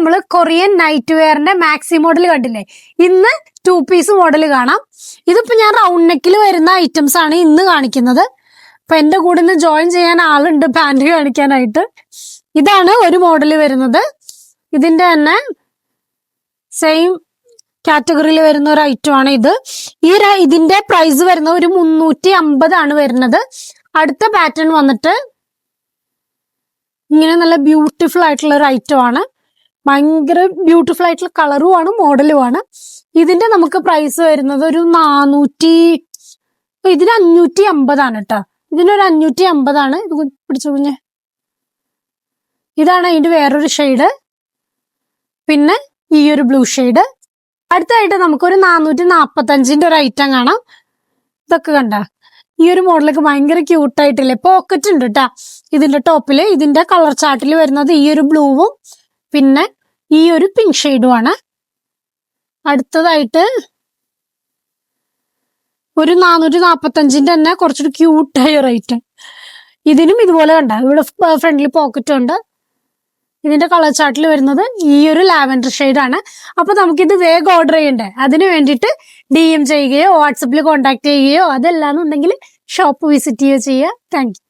നമ്മൾ Korean night വെയറിന്റെ maxi model കണ്ടില്ലേ? ഇന്ന് 2 പീസ് മോഡൽ കാണാം. ഇതിപ്പോ ഞാൻ റൗണ്ട് നെക്കിൽ വരുന്ന ഐറ്റംസ് ആണ് ഇന്ന് കാണിക്കുന്നത്. അപ്പൊ എന്റെ കൂടെ ഇന്ന് ജോയിൻ ചെയ്യാൻ ആളുണ്ട് പാന്റ് കാണിക്കാനായിട്ട്. ഇതാണ് ഒരു മോഡൽ വരുന്നത്. ഇതിന്റെ തന്നെ സെയിം കാറ്റഗറിയിൽ വരുന്ന ഒരു ഐറ്റം ആണ് ഇത്. ഇതിന്റെ പ്രൈസ് വരുന്നത് ഒരു 350 ആണ് വരുന്നത്. അടുത്ത പാറ്റേൺ വന്നിട്ട് ഇങ്ങനെ നല്ല ബ്യൂട്ടിഫുൾ ആയിട്ടുള്ള ഒരു ഐറ്റം ആണ്. ഭയങ്കര ബ്യൂട്ടിഫുൾ ആയിട്ടുള്ള കളറുമാണ് മോഡലുമാണ്. ഇതിന്റെ നമുക്ക് പ്രൈസ് വരുന്നത് ഒരു 400. ഇതിന് 550 ആണ് കേട്ടോ. ഇതിനൊരു 550 ആണ്. ഇത് പിടിച്ചു കുഞ്ഞ്. ഇതാണ് അതിന്റെ വേറൊരു ഷെയ്ഡ്. പിന്നെ ഈ ഒരു ബ്ലൂ ഷെയ്ഡ്. അടുത്തായിട്ട് നമുക്കൊരു 445ന്റെ ഒരു ഐറ്റം കാണാം. ഇതൊക്കെ കണ്ട ഈ ഒരു മോഡലൊക്കെ ഭയങ്കര ക്യൂട്ടായിട്ടില്ലേ? പോക്കറ്റ് ഉണ്ട് കേട്ടാ ഇതിന്റെ ടോപ്പില്. ഇതിന്റെ കളർ ചാർട്ടിൽ വരുന്നത് ഈ ഒരു ബ്ലൂവും പിന്നെ ഈ ഒരു പിങ്ക് ഷെയ്ഡും ആണ്. അടുത്തതായിട്ട് ഒരു 445ന്റെ തന്നെ കുറച്ചൊരു ക്യൂട്ടായ ഒരു ഐറ്റം. ഇതിനും ഇതുപോലെ കണ്ട ഇവിടെ ഫ്രണ്ടിൽ പോക്കറ്റ് ഉണ്ട്. ഇതിന്റെ കളർ ചാർട്ടിൽ വരുന്നത് ഈ ഒരു ലാവൻഡർ ഷെയ്ഡാണ്. അപ്പൊ നമുക്കിത് വേഗം ഓർഡർ ചെയ്യണ്ടേ? അതിന് വേണ്ടിയിട്ട് DM ചെയ്യുകയോ വാട്സപ്പിൽ കോൺടാക്ട് ചെയ്യുകയോ അതെല്ലാന്നുണ്ടെങ്കിൽ ഷോപ്പ് വിസിറ്റ് ചെയ്യുകയോ ചെയ്യുക. Thank you.